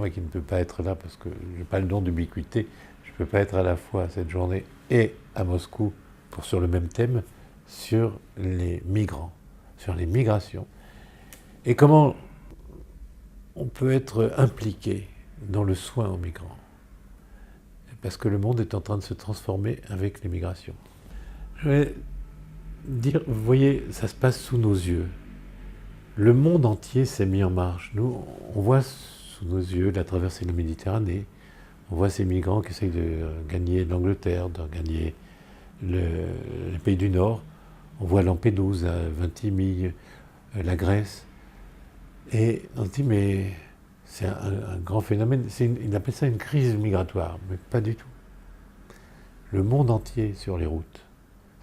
moi qui ne peux pas être là parce que je n'ai pas le don d'ubiquité, je ne peux pas être à la fois cette journée et à Moscou sur le même thème, sur les migrants, sur les migrations. Et comment on peut être impliqué dans le soin aux migrants. Parce que le monde est en train de se transformer avec les migrations. Je vais dire, vous voyez, ça se passe sous nos yeux. Le monde entier s'est mis en marche. Nous, on voit sous nos yeux la traversée de la Méditerranée. On voit ces migrants qui essayent de gagner l'Angleterre, de gagner les pays du Nord. On voit Lampedusa, Vintimille, la Grèce. Et on se dit, mais c'est un grand phénomène. Il appelle ça une crise migratoire, mais pas du tout. Le monde entier sur les routes.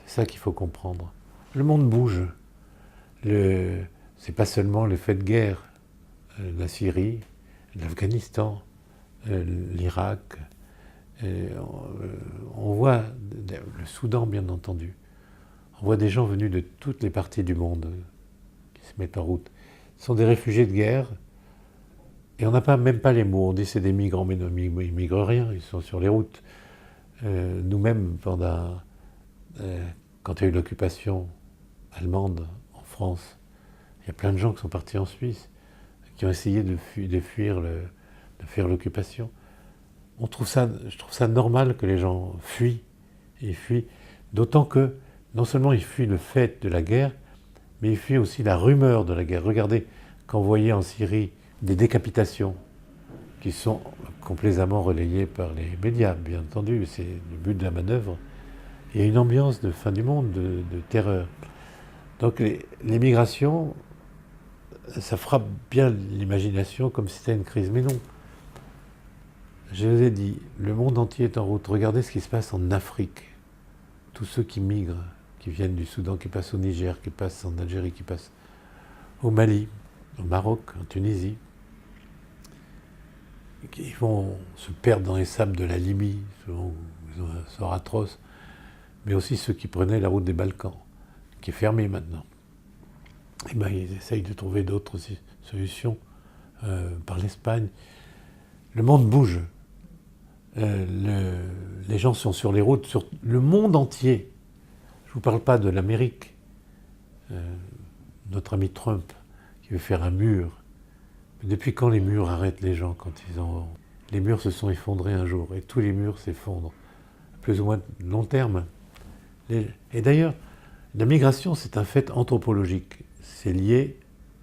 C'est ça qu'il faut comprendre. Le monde bouge. C'est pas seulement les faits de guerre. La Syrie, l'Afghanistan, l'Irak. On voit le Soudan, bien entendu. On voit des gens venus de toutes les parties du monde qui se mettent en route. Ce sont des réfugiés de guerre. Et on n'a même pas les mots. On dit c'est des migrants, mais non, ils ne migrent rien. Ils sont sur les routes. Nous-mêmes, quand il y a eu l'occupation allemande en France, il y a plein de gens qui sont partis en Suisse, qui ont essayé de fuir l'occupation. Je trouve ça normal que les gens fuient. Ils fuient. D'autant que, non seulement ils fuient le fait de la guerre, mais ils fuient aussi la rumeur de la guerre. Regardez, quand vous voyez en Syrie des décapitations qui sont complaisamment relayées par les médias, bien entendu, c'est le but de la manœuvre, il y a une ambiance de fin du monde, de terreur. Donc les migrations, ça frappe bien l'imagination comme si c'était une crise, mais non. Je vous ai dit, le monde entier est en route. Regardez ce qui se passe en Afrique. Tous ceux qui migrent, qui viennent du Soudan, qui passent au Niger, qui passent en Algérie, qui passent au Mali, au Maroc, en Tunisie, qui vont se perdre dans les sables de la Libye, ils ont un sort atroce, mais aussi ceux qui prenaient la route des Balkans, qui est fermée maintenant. Et ben, ils essayent de trouver d'autres solutions par l'Espagne. Le monde bouge. Les gens sont sur les routes, sur le monde entier. Je ne vous parle pas de l'Amérique. Notre ami Trump, qui veut faire un mur. Mais depuis quand les murs arrêtent les gens quand ils ont... Les murs se sont effondrés un jour, et tous les murs s'effondrent, plus ou moins long terme. Et d'ailleurs, la migration, c'est un fait anthropologique. C'est lié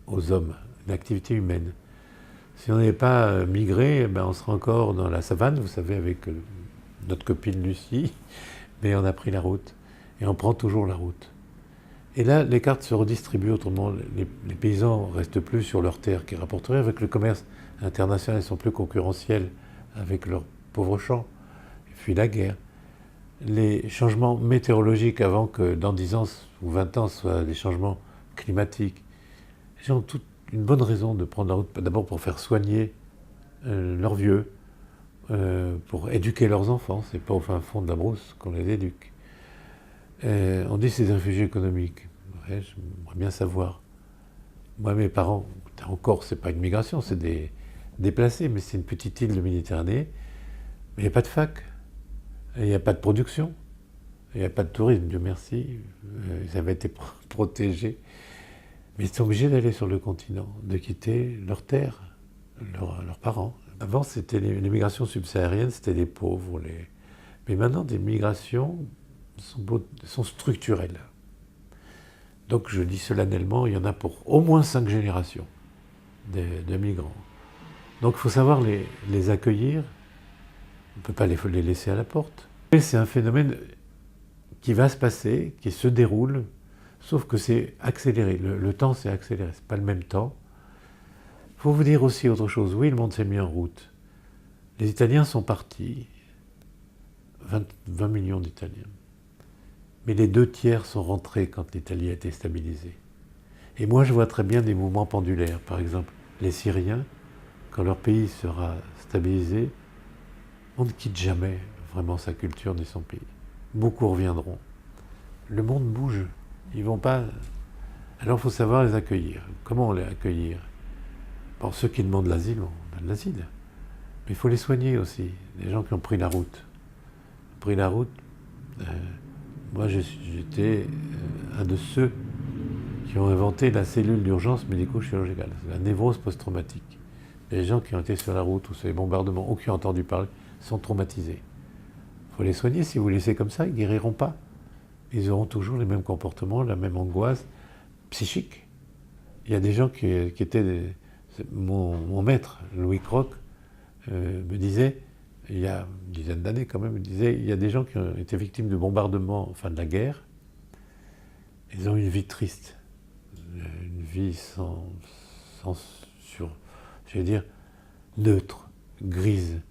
aux hommes, l'activité humaine. Si on n'avait pas migré, ben on serait encore dans la savane, vous savez, avec notre copine Lucie, mais on a pris la route, et on prend toujours la route. Et là, les cartes se redistribuent autrement. Les paysans ne restent plus sur leurs terres qui rapporteraient. Avec le commerce international, ils sont plus concurrentiels avec leurs pauvres champs. Et puis la guerre. Les changements météorologiques, avant que dans 10 ans ou 20 ans, ce soient des changements climatiques. Les gens ont toute une bonne raison de prendre la route, d'abord pour faire soigner leurs vieux, pour éduquer leurs enfants. C'est pas au fin fond de la brousse qu'on les éduque. On dit que c'est des réfugiés économiques. Ouais, j'aimerais bien savoir. Moi, mes parents, encore, c'est pas une migration, c'est des déplacés, mais c'est une petite île de Méditerranée. Mais il n'y a pas de fac, il n'y a pas de production, il n'y a pas de tourisme, Dieu merci. Ils avaient été protégés. Mais ils sont obligés d'aller sur le continent, de quitter leur terre, leurs parents. Avant, c'était les migrations subsahariennes, c'était les pauvres. Mais maintenant, des migrations sont structurelles. Donc je dis solennellement, il y en a pour au moins 5 générations de migrants. Donc il faut savoir les accueillir, on ne peut pas les laisser à la porte. Et c'est un phénomène qui va se passer, qui se déroule, sauf que c'est accéléré, le temps s'est accéléré, c'est pas le même temps. Il faut vous dire aussi autre chose, oui, le monde s'est mis en route. Les Italiens sont partis, 20 millions d'Italiens. Mais les 2 tiers sont rentrés quand l'Italie a été stabilisée. Et moi, je vois très bien des mouvements pendulaires. Par exemple, les Syriens, quand leur pays sera stabilisé, on ne quitte jamais vraiment sa culture ni son pays. Beaucoup reviendront. Le monde bouge. Ils vont pas... Alors, il faut savoir les accueillir. Comment les accueillir? Bon, ceux qui demandent l'asile, on donne l'asile. Mais il faut les soigner aussi, les gens qui ont pris la route. Moi j'étais un de ceux qui ont inventé la cellule d'urgence médico-chirurgicale, la névrose post-traumatique. Les gens qui ont été sur la route ou sur les bombardements ou qui ont entendu parler sont traumatisés. Il faut les soigner, si vous les laissez comme ça, ils ne guériront pas. Ils auront toujours les mêmes comportements, la même angoisse psychique. Il y a des gens qui étaient... Mon maître, Louis Croc, me disait, il y a une dizaine d'années quand même, il disait, il y a des gens qui ont été victimes de bombardements, enfin de la guerre, ils ont eu une vie triste, une vie je vais dire, neutre, grise,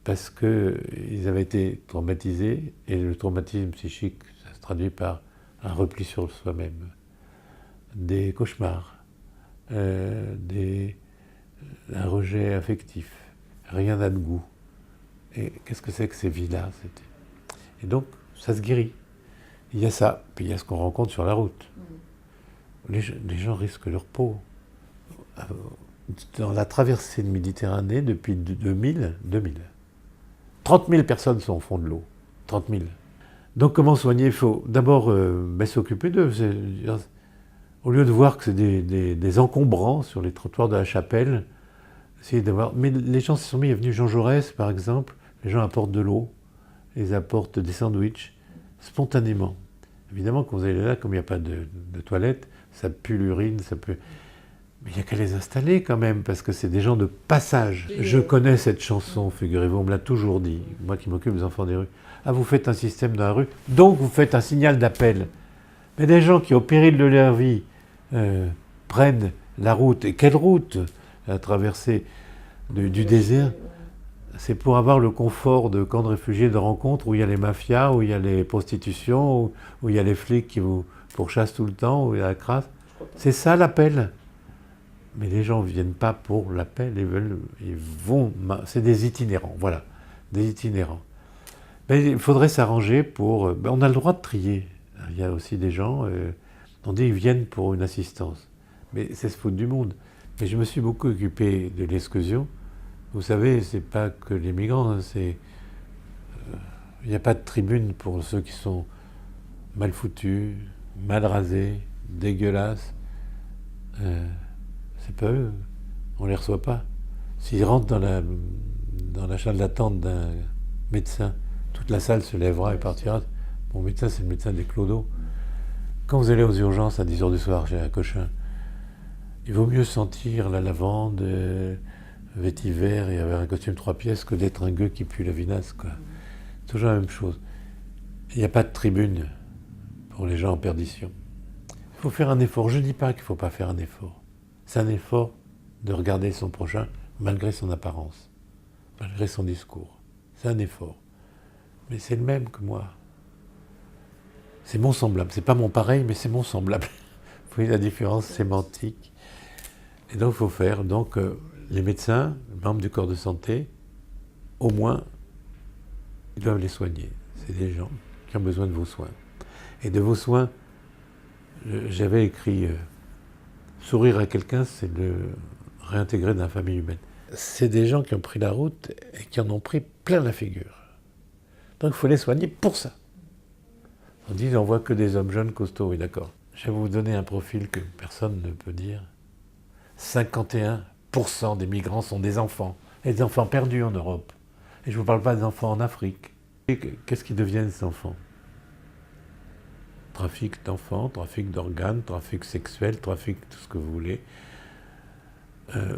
parce qu'ils avaient été traumatisés, et le traumatisme psychique, ça se traduit par un repli sur soi-même, des cauchemars, un rejet affectif, rien n'a de goût. Et qu'est-ce que c'est que ces vies-là? Et donc, ça se guérit. Il y a ça, puis il y a ce qu'on rencontre sur la route. Les gens risquent leur peau. Dans la traversée de Méditerranée, depuis 2000, 30 000 personnes sont au fond de l'eau. 30 000. Donc comment soigner? Il faut d'abord s'occuper d'eux. Au lieu de voir que c'est des encombrants sur les trottoirs de la Chapelle, essayer d'avoir... Mais les gens se sont mis, il est venu Jean Jaurès par exemple, les gens apportent de l'eau, ils apportent des sandwichs, spontanément. Évidemment, quand vous allez là, comme il n'y a pas de toilette, ça pue l'urine, ça pue... Mais il n'y a qu'à les installer quand même, parce que c'est des gens de passage. Je connais cette chanson, figurez-vous, on me l'a toujours dit, moi qui m'occupe des enfants des rues. Ah, vous faites un système dans la rue, donc vous faites un signal d'appel. Mais des gens qui, au péril de leur vie, prennent la route, et quelle route? La traversée du désert, c'est pour avoir le confort de camps de réfugiés de rencontres où il y a les mafias, où il y a les prostitutions, où il y a les flics qui vous pourchassent tout le temps, où il y a la crasse. C'est ça l'appel. Mais les gens ne viennent pas pour l'appel, ils vont... C'est des itinérants, voilà, des itinérants. Mais il faudrait s'arranger pour... on a le droit de trier. Il y a aussi des gens, on dit ils viennent pour une assistance. Mais c'est se foutre du monde. Mais je me suis beaucoup occupé de l'exclusion. Vous savez, c'est pas que les migrants, hein, c'est... Il n'y a pas de tribune pour ceux qui sont mal foutus, mal rasés, dégueulasses. C'est pas eux, on les reçoit pas. S'ils rentrent dans la salle d'attente d'un médecin, toute la salle se lèvera et partira. Mon médecin, c'est le médecin des clodos. Quand vous allez aux urgences à 10h du soir chez un Cochin, il vaut mieux sentir la lavande, vétiver et avoir un costume 3 pièces que d'être un gueux qui pue la vinasse, quoi. Toujours la même chose. Il n'y a pas de tribune pour les gens en perdition. Il faut faire un effort. Je ne dis pas qu'il ne faut pas faire un effort. C'est un effort de regarder son prochain malgré son apparence, malgré son discours. C'est un effort. Mais c'est le même que moi. C'est mon semblable. C'est pas mon pareil, mais c'est mon semblable. Vous voyez la différence sémantique. Et donc il faut faire. Donc les médecins, les membres du corps de santé, au moins, ils doivent les soigner. C'est des gens qui ont besoin de vos soins. Et de vos soins, j'avais écrit sourire à quelqu'un, c'est le réintégrer dans la famille humaine. C'est des gens qui ont pris la route et qui en ont pris plein la figure. Donc il faut les soigner pour ça. On dit on voit que des hommes jeunes, costauds, oui d'accord. Je vais vous donner un profil que personne ne peut dire. 51% des migrants sont des enfants. Et des enfants perdus en Europe. Et je ne vous parle pas des enfants en Afrique. Qu'est-ce qu'ils deviennent ces enfants? Trafic d'enfants, trafic d'organes, trafic sexuel, trafic tout ce que vous voulez.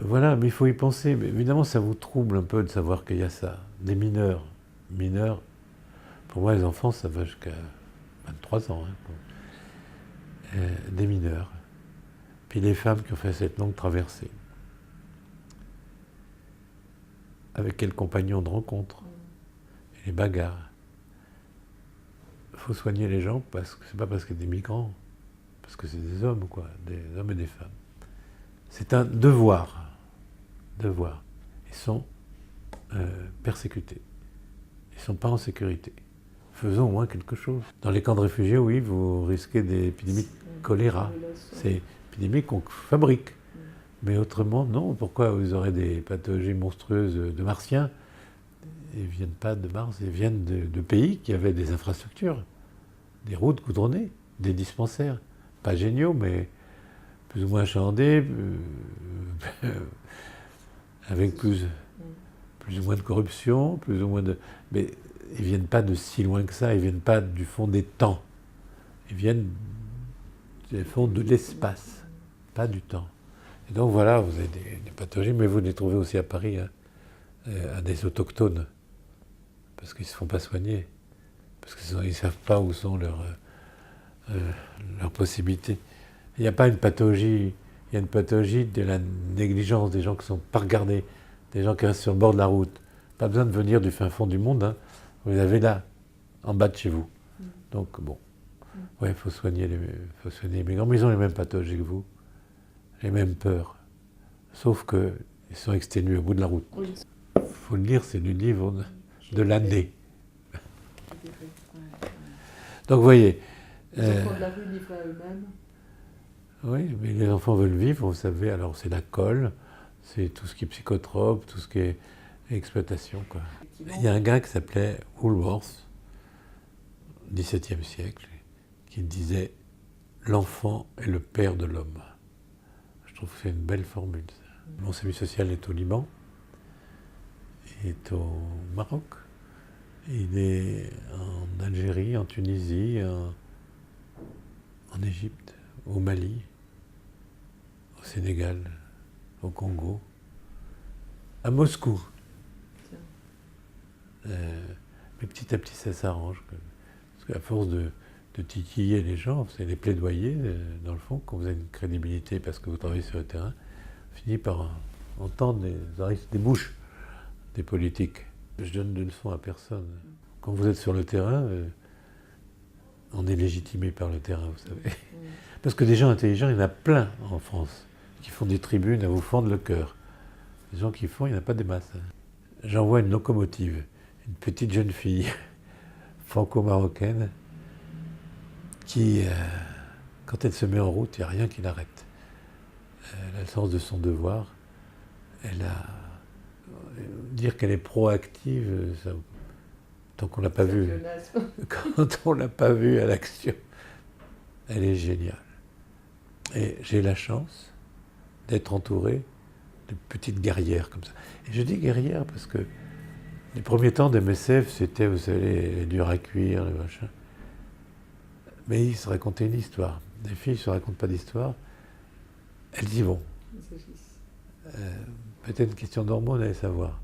Voilà, mais il faut y penser. Mais évidemment, ça vous trouble un peu de savoir qu'il y a ça. Des mineurs. Mineurs, pour moi, les enfants, ça va jusqu'à 23 ans. Hein, des mineurs. Puis les femmes qui ont fait cette longue traversée. Avec quel compagnon de rencontre? Et les bagarres. Il faut soigner les gens parce que c'est pas parce qu'il y a des migrants, parce que c'est des hommes, quoi, des hommes et des femmes. C'est un devoir. Devoir. Ils sont persécutés. Ils ne sont pas en sécurité. Faisons au moins quelque chose. Dans les camps de réfugiés, oui, vous risquez des épidémies de choléra. C'est épidémies qu'on fabrique. Mais autrement, non. Pourquoi vous aurez des pathologies monstrueuses de martiens? Ils ne viennent pas de Mars, ils viennent de pays qui avaient des infrastructures, des routes goudronnées, des dispensaires. Pas géniaux, mais plus ou moins achalandés, avec plus ou moins de corruption, plus ou moins de... Mais ils ne viennent pas de si loin que ça, ils ne viennent pas du fond des temps. Ils viennent du fond de l'espace, pas du temps. Et donc voilà, vous avez des pathologies, mais vous les trouvez aussi à Paris, hein, à des autochtones, parce qu'ils ne se font pas soigner, parce qu'ils ne savent pas où sont leurs possibilités. Il n'y a pas une pathologie, il y a une pathologie de la négligence des gens qui ne sont pas regardés, des gens qui restent sur le bord de la route. Pas besoin de venir du fin fond du monde, hein. Vous les avez là, en bas de chez vous. Donc bon, ouais, il faut soigner les migrants, mais ils ont les mêmes pathologies que vous, les mêmes peurs, sauf qu'ils sont exténués au bout de la route. Oui. Il faut le lire, c'est du livre de l'année. Donc vous voyez... Les enfants de la rue livrent à eux-mêmes. Oui, mais les enfants veulent vivre, vous savez, alors c'est la colle, c'est tout ce qui est psychotrope, tout ce qui est exploitation, quoi. Il y a un gars qui s'appelait Woolworth, XVIIe siècle, qui disait « L'enfant est le père de l'homme ». Je trouve que c'est une belle formule, ça. Mon service social est au Liban, il est au Maroc, il est en Algérie, en Tunisie, en Égypte, au Mali, au Sénégal, au Congo, à Moscou. Mais petit à petit, ça s'arrange. Parce qu'à force de titiller les gens, c'est les plaidoyers, dans le fond, quand vous avez une crédibilité parce que vous travaillez sur le terrain, vous finissez par entendre des bouches des politiques. Je donne de leçons à personne. Quand vous êtes sur le terrain, on est légitimé par le terrain, vous savez. Parce que des gens intelligents, il y en a plein en France, qui font des tribunes à vous fendre le cœur. Les gens qui font, il n'y en a pas des masses. J'envoie une locomotive, une petite jeune fille franco-marocaine qui, quand elle se met en route, il n'y a rien qui l'arrête. Elle a le sens de son devoir. Dire qu'elle est proactive, ça, tant qu'on ne l'a pas vue, quand on ne l'a pas vue à l'action, elle est géniale. Et j'ai la chance d'être entouré de petites guerrières comme ça. Et je dis guerrières parce que les premiers temps de MSF, c'était, vous savez, les durs à cuire, les machins. Mais ils se racontaient une histoire. Les filles ne se racontent pas d'histoire, elles y vont. Peut-être une question d'hormones, allez savoir.